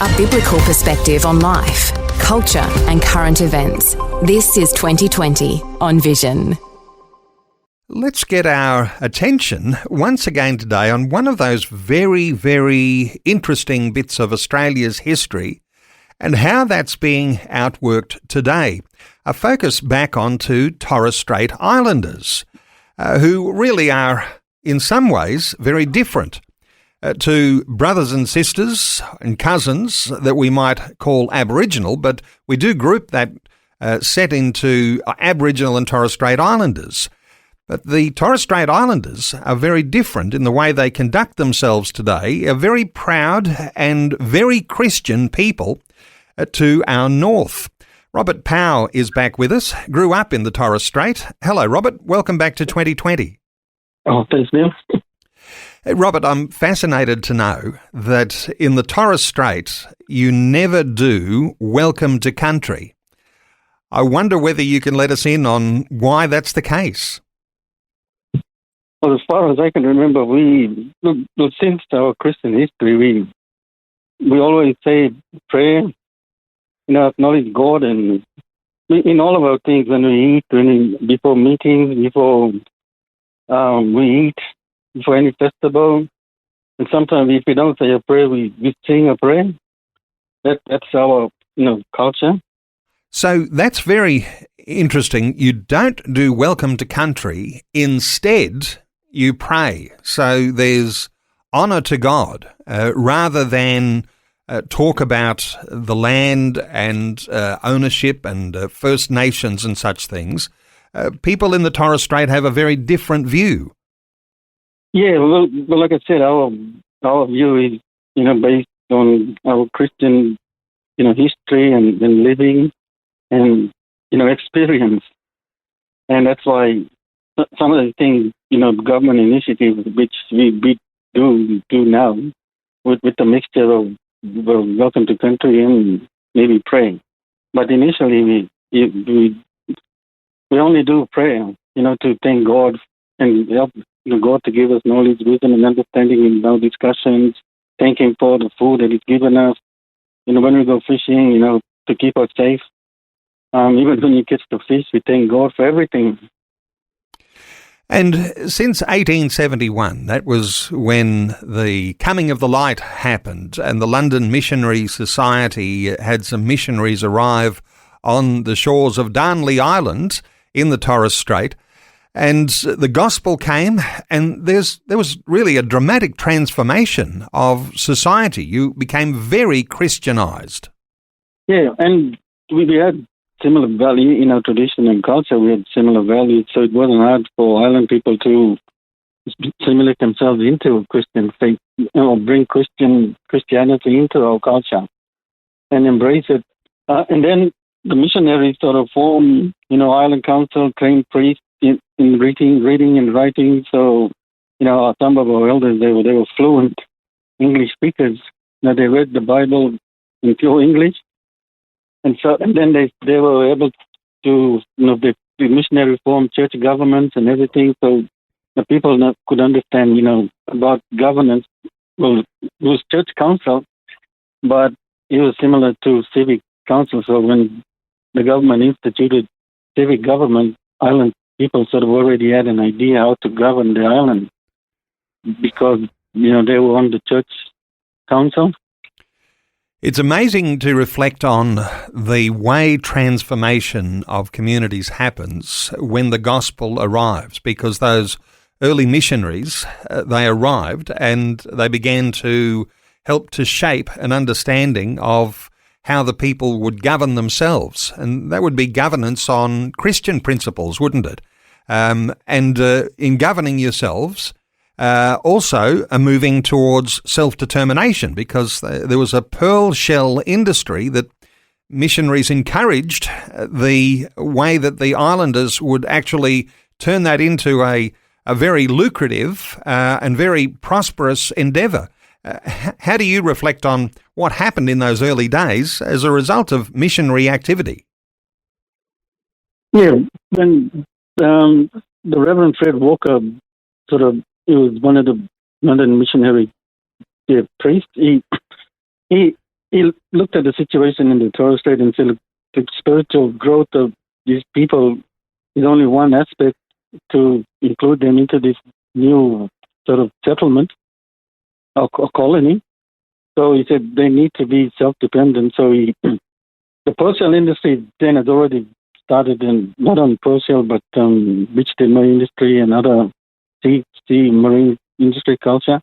A biblical perspective on life, culture and current events. This is 2020 on Vision. Let's get our attention once again today on one of those very, very interesting bits of Australia's history and how that's being outworked today. A focus back onto Torres Strait Islanders, who really are in some ways very different to brothers and sisters and cousins that we might call Aboriginal, but we do group that set into Aboriginal and Torres Strait Islanders. But the Torres Strait Islanders are very different in the way they conduct themselves today, a very proud and very Christian people to our north. Robert Powell is back with us, grew up in the Torres Strait. Hello, Robert. Welcome back to 2020. Oh, thanks, Neil. Robert, I'm fascinated to know that in the Torres Strait, you never do welcome to country. I wonder whether you can let us in on why that's the case. Well, as far as I can remember, since our Christian history, we always say prayer, acknowledge God, and in all of our things, when we eat, before meetings, before we eat, before any festival, and sometimes if we don't say a prayer, we sing a prayer. That's our culture. So that's very interesting. You don't do welcome to country. Instead, you pray. So there's honour to God rather than talk about the land and ownership and First Nations and such things. People in the Torres Strait have a very different view. Yeah, well, like I said, our view is based on our Christian history and living and experience, and that's why some of the things government initiatives which we do now with the mixture of welcome to country and maybe praying. But initially we only do prayer, to thank God and help God to give us knowledge, wisdom, and understanding in our discussions. Thank Him for the food that He's given us. When we go fishing, to keep us safe. Even when you catch the fish, we thank God for everything. And since 1871, that was when the coming of the light happened, and the London Missionary Society had some missionaries arrive on the shores of Darnley Island in the Torres Strait, and the gospel came, and there was really a dramatic transformation of society. You became very Christianized. Yeah, and we had similar value in our tradition and culture. We had similar values, so it wasn't hard for island people to assimilate themselves into Christian faith, bring Christianity into our culture and embrace it. And then the missionaries sort of formed, island council, trained priests in reading and writing. So, some of our elders, they were fluent English speakers. They read the Bible in pure English. And then they were able to, the missionary formed church governments and everything, so the people could understand, about governance. Well, it was church council, but it was similar to civic council. So when the government instituted civic government, island people sort of already had an idea how to govern the island because, they were on the church council. It's amazing to reflect on the way transformation of communities happens when the gospel arrives, because those early missionaries, they arrived and they began to help to shape an understanding of how the people would govern themselves. And that would be governance on Christian principles, wouldn't it? And in governing yourselves, also moving towards self-determination, because there was a pearl shell industry that missionaries encouraged, the way that the islanders would actually turn that into a very lucrative and very prosperous endeavour. How do you reflect on what happened in those early days as a result of missionary activity? Yeah, when the Reverend Fred Walker he was one of the London missionary priests. He he looked at the situation in the Torres Strait and said, look, the spiritual growth of these people is only one aspect to include them into this new sort of settlement or colony. So he said they need to be self-dependent. So the pearl industry then had already started in not on pearl but beach timber industry and other sea marine industry culture,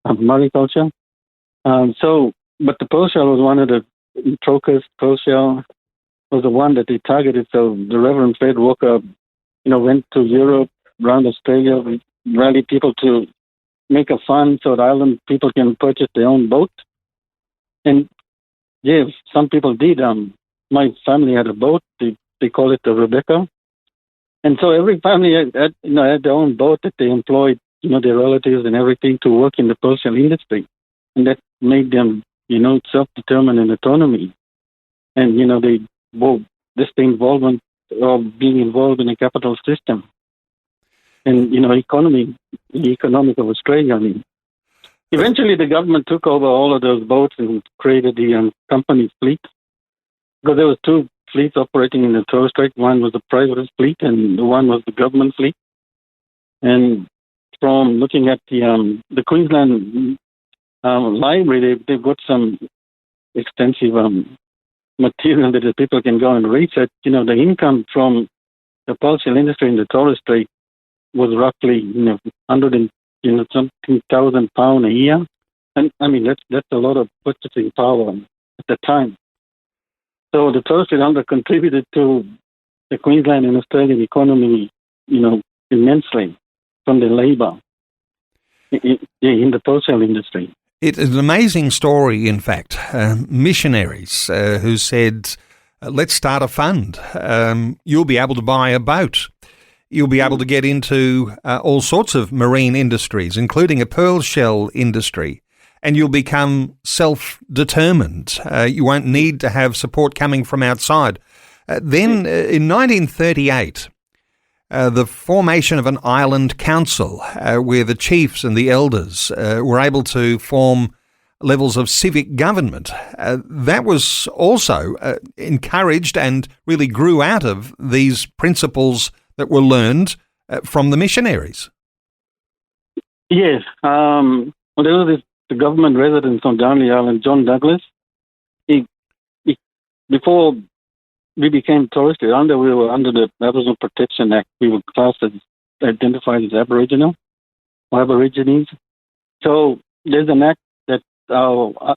mariculture. But the pearl was one of the Trocas pearl was the one that they targeted. So the Reverend Fred Walker, went to Europe, around Australia, rallied people to make a fund so the island people can purchase their own boat. And yeah, some people did. My family had a boat. They call it the Rebecca. And so every family had their own boat that they employed, their relatives and everything to work in the pearl industry. And that made them, self-determined and autonomy. And, just the involvement of being involved in the capital system. And, the economic of Australia. I mean, eventually the government took over all of those boats and created the company fleet. Because there was two fleets operating in the Torres Strait. One was the private fleet and the one was the government fleet. And from looking at the Queensland library, they've got some extensive material that the people can go and research. The income from the pearl industry in the Torres Strait was roughly, 100,000 pounds a year. And I mean, that's a lot of purchasing power at the time. So the Torres Strait Islander contributed to the Queensland and Australian economy, immensely from the labour in the pearl industry. It is an amazing story, in fact. Missionaries who said, let's start a fund. You'll be able to buy a boat. You'll be able to get into all sorts of marine industries, including a pearl shell industry, and you'll become self-determined. You won't need to have support coming from outside. Then in 1938, the formation of an island council where the chiefs and the elders were able to form levels of civic government. That was also encouraged and really grew out of these principles that were learned from the missionaries. Yes. There was the government resident on Darnley Island, John Douglas. Before we became Torres Strait Islander, we were under the Aboriginal Protection Act. We were classed as identified as Aboriginal or Aborigines. So there's an act that our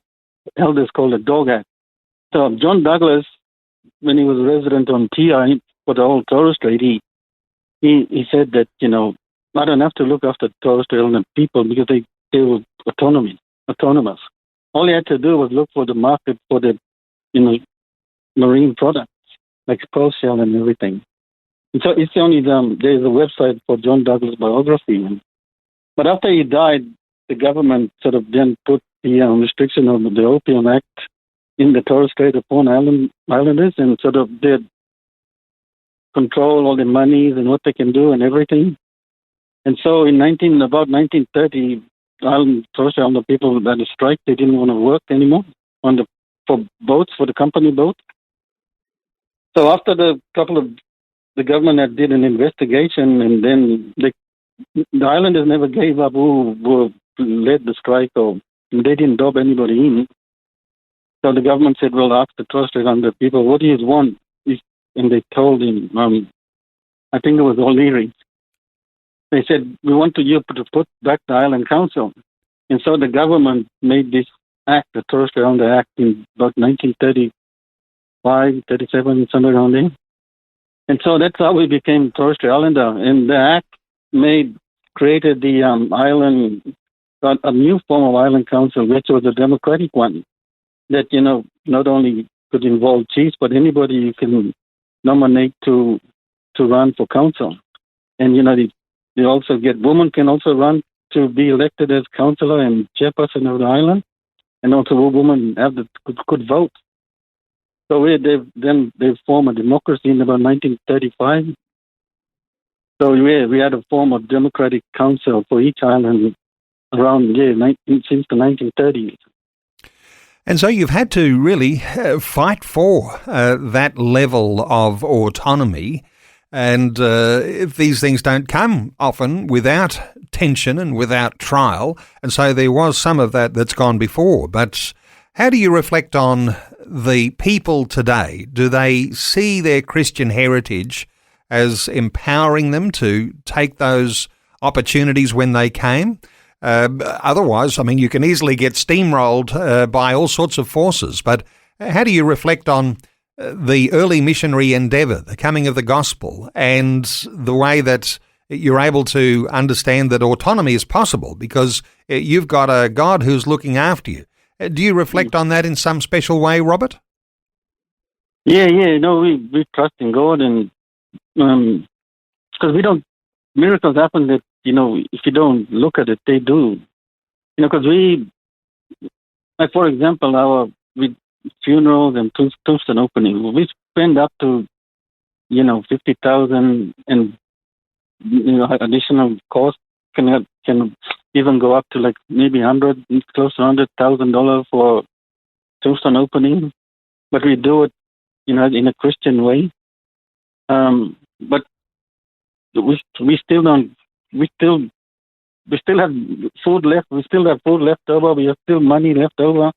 elders call the Dog Act. So John Douglas, when he was a resident on TI for the whole Torres Strait, he said that, I don't have to look after Torres Strait Islander people because they were autonomous. All he had to do was look for the market for the, marine products, like pearl shell and everything. And so it's only there's a website for John Douglas' biography. But after he died, the government sort of then put the restriction of the Opium Act in the Torres Strait upon islanders and sort of did control all the monies and what they can do and everything. And so in about 1930, Torres Strait Islander people had a strike. They didn't want to work anymore for the company boats. So after the government did an investigation, and then the islanders never gave up who led the strike, or they didn't dob anybody in. So the government said, well, ask the Torres Strait Islander people, what do you want? And they told him, I think it was O'Leary. They said, we want you to put back the Island Council. And so the government made this act, the Torres Strait Islander Act, in about 1935, 37, somewhere around there. And so that's how we became Torres Strait Islander. And the act created the island, a new form of Island Council, which was a democratic one that, not only could involve chiefs, but anybody you can nominate to run for council. And, they also women can also run to be elected as councillor and chairperson of the island. And also women could vote. So they formed a democracy in about 1935. So we had a form of democratic council for each island around since the 1930s. And so you've had to really fight for that level of autonomy. And these things don't come often without tension and without trial. And so there was some of that that's gone before. But how do you reflect on the people today? Do they see their Christian heritage as empowering them to take those opportunities when they came? Otherwise, I mean, you can easily get steamrolled by all sorts of forces. But how do you reflect on the early missionary endeavour, the coming of the gospel, and the way that you're able to understand that autonomy is possible because you've got a God who's looking after you? Do you reflect on that in some special way, Robert? Yeah. No, we trust in God, and because miracles happen that, if you don't look at it, they do. Because like for example, with funerals and tombstone opening, we spend up to, 50,000, and additional cost can even go up to like maybe close to $100,000 for tombstone opening. But we do it, in a Christian way. But we still don't. We still have food left. We still have food left over. We have still money left over,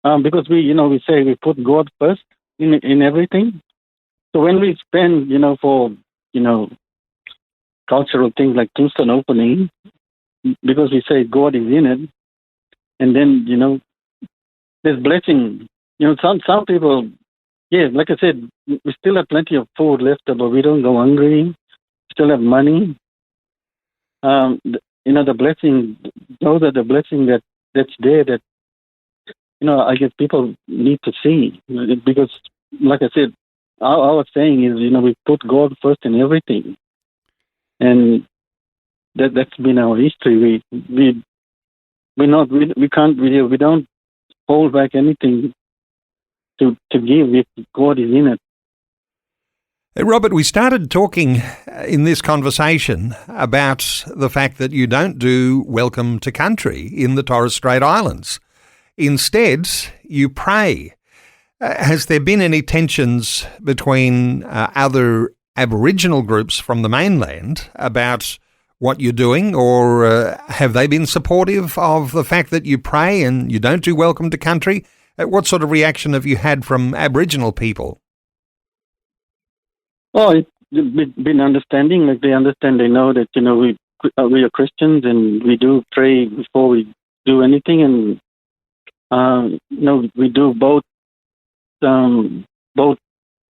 because we say we put God first in everything. So when we spend, for cultural things like tombstone opening, because we say God is in it, and then there's blessing. Some people, like I said, we still have plenty of food left over. We don't go hungry. Still have money. The blessing, those are the blessing that's there that, I guess people need to see. Because, like I said, our saying is, we put God first in everything. And that's been our history. We don't hold back anything to give if God is in it. Robert, we started talking in this conversation about the fact that you don't do welcome to country in the Torres Strait Islands. Instead, you pray. Has there been any tensions between other Aboriginal groups from the mainland about what you're doing, or have they been supportive of the fact that you pray and you don't do welcome to country? What sort of reaction have you had from Aboriginal people? Oh, it's been understanding. Like they understand, they know that we are Christians and we do pray before we do anything, and we do both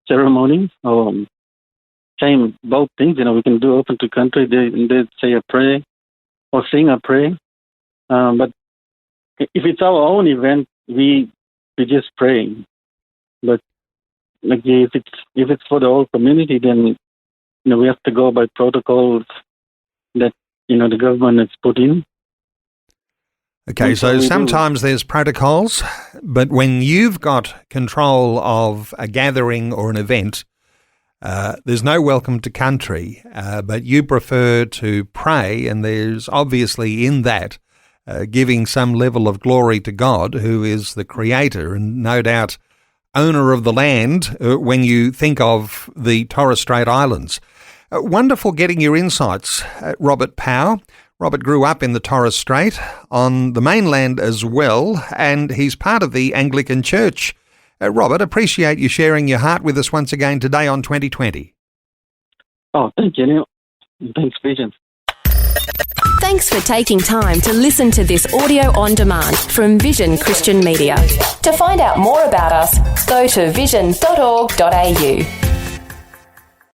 ceremonies, same both things. We can do open to country. They say a prayer or sing a prayer, but if it's our own event, we just pray. But like if it's for the whole community, then we have to go by protocols that the government has put in. Okay, so sometimes there's protocols, but when you've got control of a gathering or an event, there's no welcome to country, but you prefer to pray, and there's obviously in that giving some level of glory to God, who is the creator and no doubt owner of the land when you think of the Torres Strait Islands. Wonderful getting your insights, Robert Powell. Robert grew up in the Torres Strait on the mainland as well, and he's part of the Anglican Church. Robert, appreciate you sharing your heart with us once again today on 2020. Oh, thank you, Neil. Thanks, Vision. Thanks for taking time to listen to this audio on demand from Vision Christian Media. To find out more about us, go to vision.org.au.